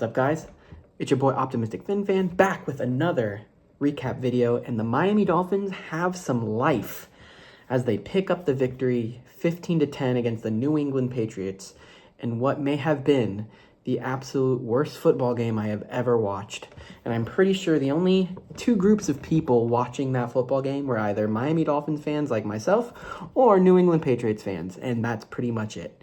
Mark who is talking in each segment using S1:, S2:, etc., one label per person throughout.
S1: What's up, guys? It's your boy Optimistic Fin Fan back with another recap video, and the Miami Dolphins have some life as they pick up the victory 15-10 against the New England Patriots in what may have been the absolute worst football game I have ever watched. And I'm pretty sure the only two groups of people watching that football game were either Miami Dolphins fans like myself or New England Patriots fans, and that's pretty much it.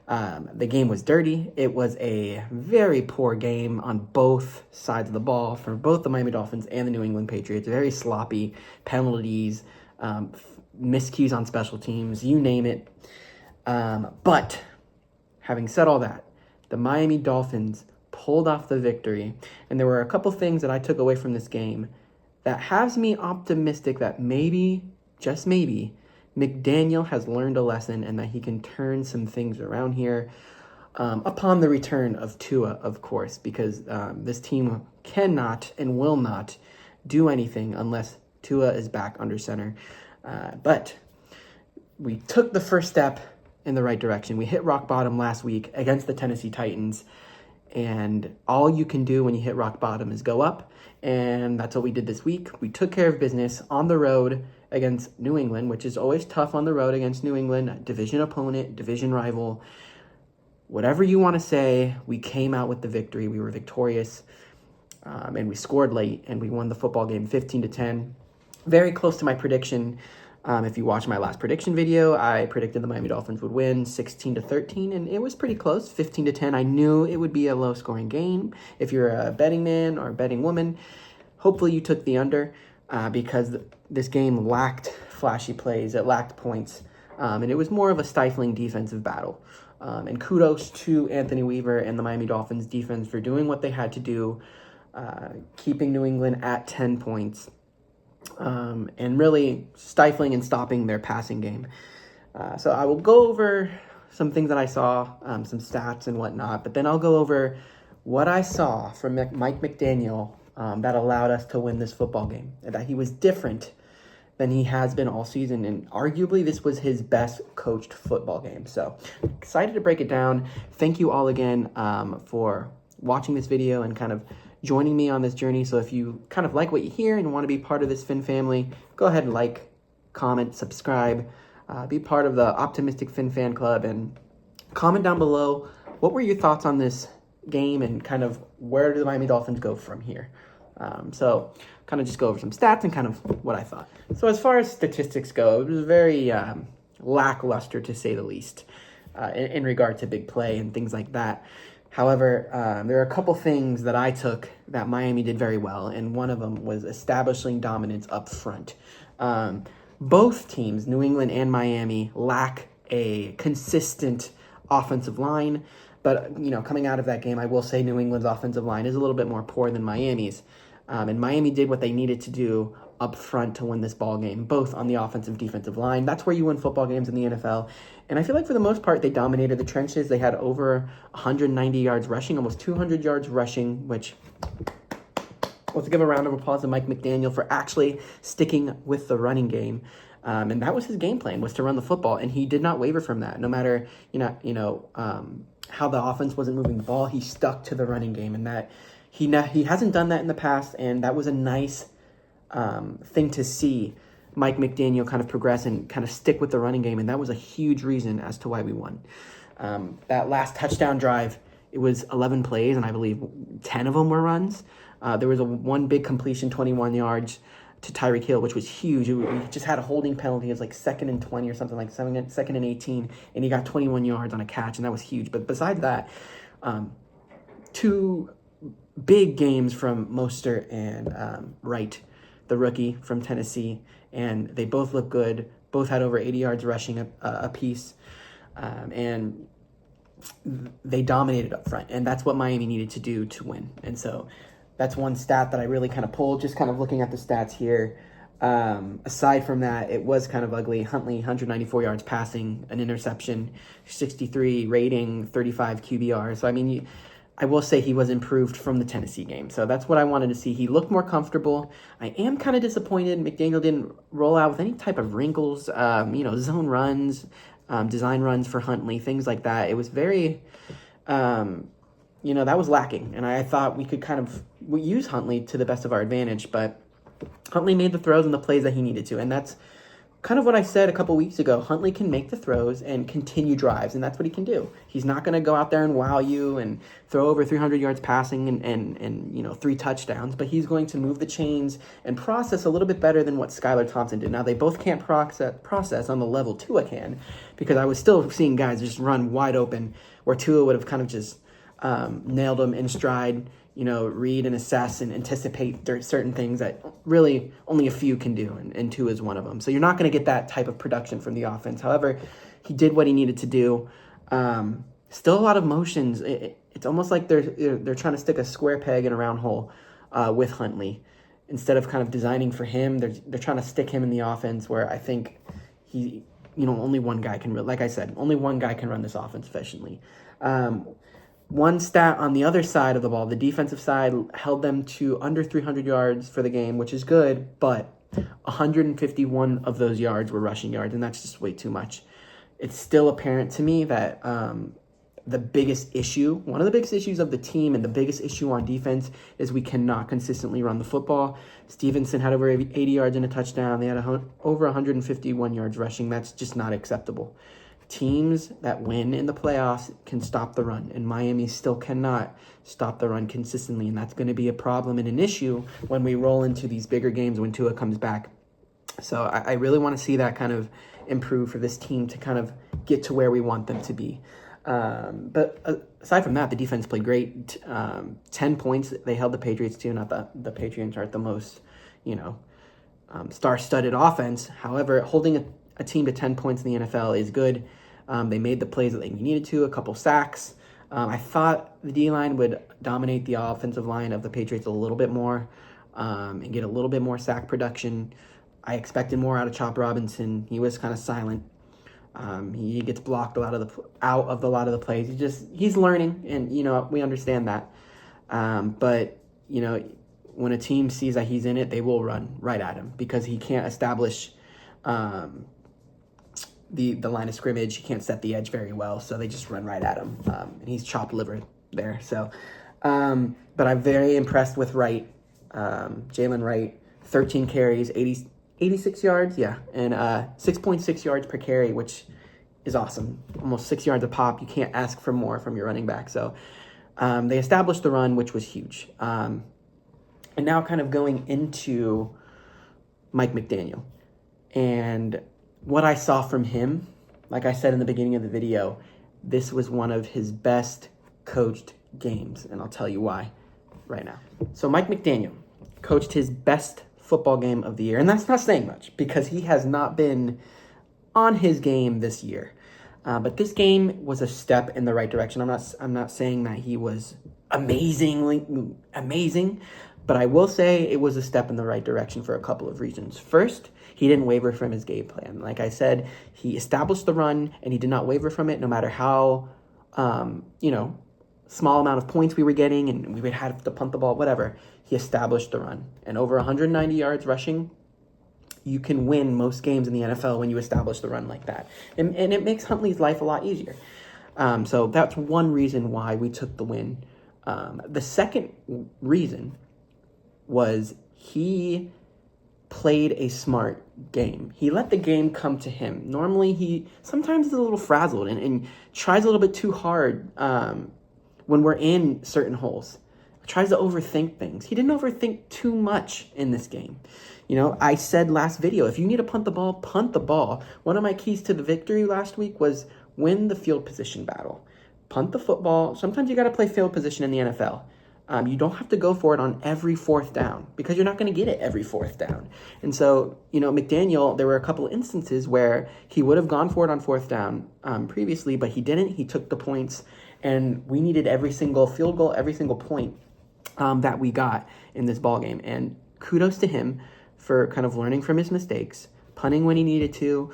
S1: The game was dirty. It was a very poor game on both sides of the ball for both the Miami Dolphins and the New England Patriots. Very sloppy penalties, miscues on special teams, you name it. But having said all that, the Miami Dolphins pulled off the victory, and there were a couple things that I took away from this game that has me optimistic that maybe, just maybe, McDaniel has learned a lesson and that he can turn some things around here upon the return of Tua, of course, because this team cannot and will not do anything unless Tua is back under center. But we took the first step in the right direction. We hit rock bottom last week against the Tennessee Titans, and all you can do when you hit rock bottom is go up, and that's what we did this week. We took care of business on the road against New England, which is always tough on the road against New England, division opponent, division rival. Whatever you want to say, we came out with the victory. We were victorious, and we scored late, and we won the football game 15-10. Very close to my prediction. If you watch my last prediction video, I predicted the Miami Dolphins would win 16-13, and it was pretty close, 15-10. I knew it would be a low-scoring game. If you're a betting man or a betting woman, hopefully you took the under because this game lacked flashy plays, it lacked points, and it was more of a stifling defensive battle. And kudos to Anthony Weaver and the Miami Dolphins defense for doing what they had to do, keeping New England at 10 points. And really stifling and stopping their passing game. So I will go over some things that I saw, some stats and whatnot, but then I'll go over what I saw from Mike McDaniel that allowed us to win this football game, and that he was different than he has been all season, and arguably this was his best coached football game. So excited to break it down. Thank you all again for watching this video and kind of joining me on this journey. So if you kind of like what you hear and want to be part of this Fin family, go ahead and like, comment, subscribe, be part of the Optimistic Fin Fan Club, and comment down below what were your thoughts on this game and kind of where do the Miami Dolphins go from here. So kind of just go over some stats and kind of what I thought. So as far as statistics go, it was very lackluster to say the least in regard to big play and things like that. However, there are a couple things that I took that Miami did very well, and one of them was establishing dominance up front. Both teams, New England and Miami, lack a consistent offensive line, but coming out of that game, I will say New England's offensive line is a little bit more poor than Miami's, and Miami did what they needed to do up front to win this ball game, both on the offensive defensive line. That's where you win football games in the NFL. And I feel like for the most part, they dominated the trenches. They had over 190 yards rushing, almost 200 yards rushing, which let's give a round of applause to Mike McDaniel for actually sticking with the running game. And that was his game plan, was to run the football. And he did not waver from that. No matter, how the offense wasn't moving the ball, he stuck to the running game. And that he hasn't done that in the past. And that was a nice thing to see Mike McDaniel kind of progress and kind of stick with the running game, and that was a huge reason as to why we won. That last touchdown drive, it was 11 plays, and I believe 10 of them were runs. There was one big completion, 21 yards to Tyreek Hill, which was huge. We just had a holding penalty. It was like 2nd and 20 or something, like 2nd and 18, and he got 21 yards on a catch, and that was huge. But besides that, two big games from Mostert and Wright, the rookie from Tennessee, and they both look good. Both had over 80 yards rushing a piece, and they dominated up front, and that's what Miami needed to do to win. And so that's one stat that I really kind of pulled, just kind of looking at the stats here. Aside from that, it was kind of ugly. Huntley, 194 yards passing, an interception, 63 rating, 35 QBR. So, I mean, I will say he was improved from the Tennessee game. So that's what I wanted to see. He looked more comfortable. I am kind of disappointed McDaniel didn't roll out with any type of wrinkles, zone runs, design runs for Huntley, things like that. It was very that was lacking. And I thought we could kind of use Huntley to the best of our advantage, but Huntley made the throws and the plays that he needed to. And that's kind of what I said a couple weeks ago. Huntley can make the throws and continue drives, and that's what he can do. He's not going to go out there and wow you and throw over 300 yards passing and 3 touchdowns, but he's going to move the chains and process a little bit better than what Skylar Thompson did. Now, they both can't process on the level Tua can, because I was still seeing guys just run wide open where Tua would have kind of just nailed them in stride, read and assess and anticipate certain things that really only a few can do, and Tua is one of them. So you're not going to get that type of production from the offense. However, he did what he needed to do. Still a lot of motions. It's almost like they're trying to stick a square peg in a round hole with Huntley. Instead of kind of designing for him, they're trying to stick him in the offense where I think only one guy can, like I said, only one guy can run this offense efficiently. One stat on the other side of the ball, the defensive side, held them to under 300 yards for the game, which is good, but 151 of those yards were rushing yards, and that's just way too much. It's still apparent to me that one of the biggest issues of the team and the biggest issue on defense is we cannot consistently run the football. Stevenson had over 80 yards and a touchdown. They had over 151 yards rushing. That's just not acceptable. Teams that win in the playoffs can stop the run, and Miami still cannot stop the run consistently, and that's going to be a problem and an issue when we roll into these bigger games when Tua comes back. So I really want to see that kind of improve for this team to kind of get to where we want them to be. But aside from that, the defense played great. 10 points they held the Patriots to. Not that the Patriots aren't the most, star-studded offense. However, holding a team to 10 points in the NFL is good. They made the plays that they needed to, a couple sacks. I thought the D-line would dominate the offensive line of the Patriots a little bit more and get a little bit more sack production. I expected more out of Chop Robinson. He was kind of silent. He gets blocked out of a lot of the plays. He's learning, and we understand that. But when a team sees that he's in it, they will run right at him because he can't establish the line of scrimmage. He can't set the edge very well, so they just run right at him. And he's chopped liver there. So, but I'm very impressed with Wright, Jalen Wright, 13 carries, 86 yards, and 6.6 yards per carry, which is awesome. Almost 6 yards a pop. You can't ask for more from your running back. So they established the run, which was huge. And now kind of going into Mike McDaniel. And what I saw from him, like I said in the beginning of the video, this was one of his best coached games, and I'll tell you why right now. So Mike McDaniel coached his best football game of the year, and that's not saying much because he has not been on his game this year. But this game was a step in the right direction. I'm not saying that he was amazing, but I will say it was a step in the right direction for a couple of reasons. First, he didn't waver from his game plan. Like I said, he established the run, and he did not waver from it no matter how, small amount of points we were getting, and we would have to punt the ball, whatever. He established the run. And over 190 yards rushing, you can win most games in the NFL when you establish the run like that. And it makes Huntley's life a lot easier. So that's one reason why we took the win. The second reason was he played a smart game. He let the game come to him. Normally, he sometimes is a little frazzled and tries a little bit too hard when we're in certain holes. Tries to overthink things. He didn't overthink too much in this game. I said last video, if you need to punt the ball, punt the ball. One of my keys to the victory last week was win the field position battle. Punt the football. Sometimes you got to play field position in the NFL. You don't have to go for it on every fourth down because you're not going to get it every fourth down. And so, McDaniel, there were a couple of instances where he would have gone for it on fourth down previously, but he didn't. He took the points, and we needed every single field goal, every single point that we got in this ball game. And kudos to him for kind of learning from his mistakes, punting when he needed to,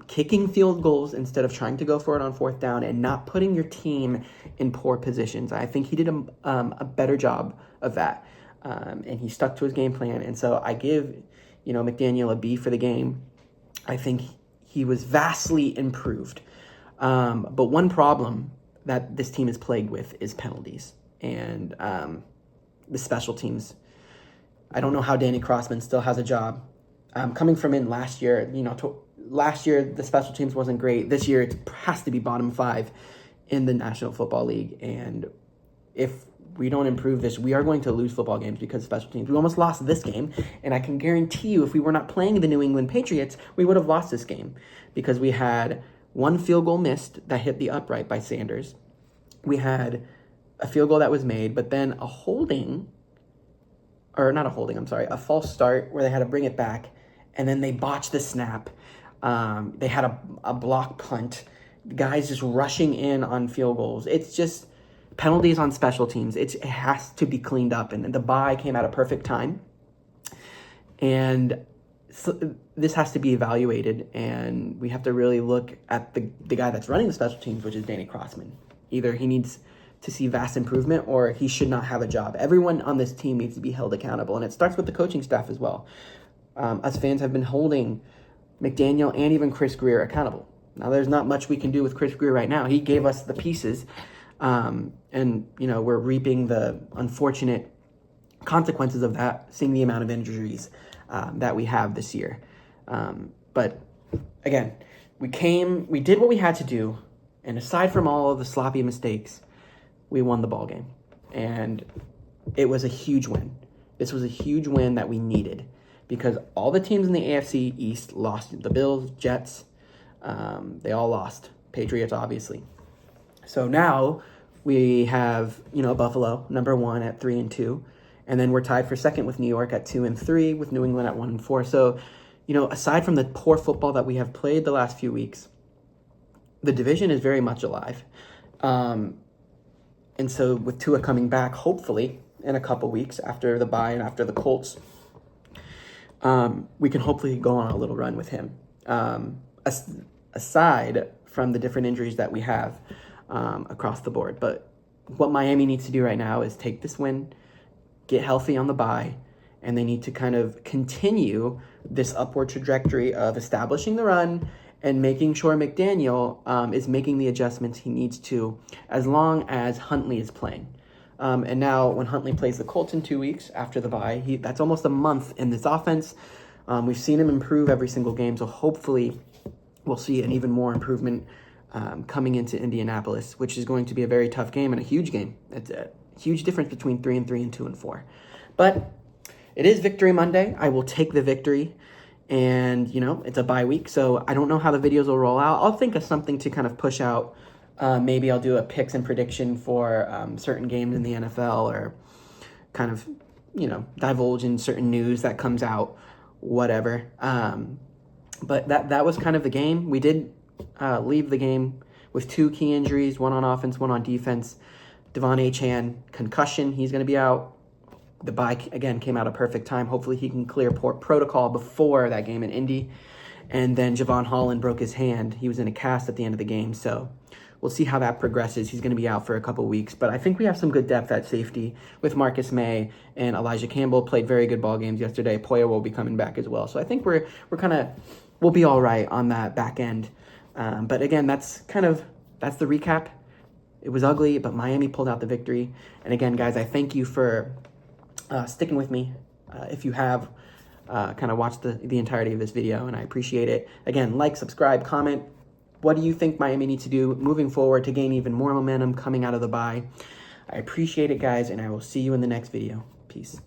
S1: kicking field goals instead of trying to go for it on fourth down, and not putting your team in poor positions. I think he did a better job of that, and he stuck to his game plan. And so I give, McDaniel a B for the game. I think he was vastly improved. But one problem that this team is plagued with is penalties. And the special teams. I don't know how Danny Crossman still has a job. Coming from in last year, last year the special teams wasn't great. This year it has to be bottom 5 in the National Football League. And if we don't improve this, we are going to lose football games because of special teams. We almost lost this game, and I can guarantee you if we were not playing the New England Patriots, we would have lost this game because we had one field goal missed that hit the upright by Sanders. We had a field goal that was made, but then a false start where they had to bring it back, and then they botched the snap. They had a block punt. Guys just rushing in on field goals. It's just penalties on special teams. It has to be cleaned up, and the bye came at a perfect time. And so this has to be evaluated, and we have to really look at the guy that's running the special teams, which is Danny Crossman. Either he needs to see vast improvement or he should not have a job. Everyone on this team needs to be held accountable, and it starts with the coaching staff as well. Us fans have been holding McDaniel and even Chris Greer accountable. Now, there's not much we can do with Chris Greer right now. He gave us the pieces, and we're reaping the unfortunate consequences of that, seeing the amount of injuries that we have this year. But again, we did what we had to do, and aside from all of the sloppy mistakes, we won the ball game, and it was a huge win. This was a huge win that we needed because all the teams in the AFC East lost. The Bills, Jets, they all lost. Patriots, obviously. So now we have, Buffalo, number 1 at 3-2, and then we're tied for second with New York at 2-3, with New England at 1-4. So, aside from the poor football that we have played the last few weeks, the division is very much alive. And so with Tua coming back, hopefully, in a couple weeks after the bye and after the Colts, we can hopefully go on a little run with him. Aside from the different injuries that we have across the board. But what Miami needs to do right now is take this win, get healthy on the bye, and they need to kind of continue this upward trajectory of establishing the run and making sure McDaniel is making the adjustments he needs to as long as Huntley is playing. And now when Huntley plays the Colts in 2 weeks after the bye, that's almost a month in this offense. We've seen him improve every single game, so hopefully we'll see an even more improvement coming into Indianapolis, which is going to be a very tough game and a huge game. It's a huge difference between 3-3 and 2-4. But it is Victory Monday. I will take the victory. And, it's a bye week, so I don't know how the videos will roll out. I'll think of something to kind of push out. Maybe I'll do a picks and prediction for certain games in the NFL, or kind of, divulge in certain news that comes out, whatever. But that was kind of the game. We did leave the game with 2 key injuries, one on offense, one on defense. Devon Achane, concussion, he's going to be out. The bye, again, came out a perfect time. Hopefully he can clear protocol before that game in Indy. And then Javon Holland broke his hand. He was in a cast at the end of the game. So we'll see how that progresses. He's going to be out for a couple weeks. But I think we have some good depth at safety with Marcus May, and Elijah Campbell played very good ball games yesterday. Poya will be coming back as well. So I think we'll be all right on that back end. But again, that's the recap. It was ugly, but Miami pulled out the victory. And again, guys, I thank you for sticking with me. If you have kind of watched the entirety of this video, and I appreciate it. Again, like, subscribe, comment. What do you think Miami needs to do moving forward to gain even more momentum coming out of the bye? I appreciate it, guys, and I will see you in the next video. Peace.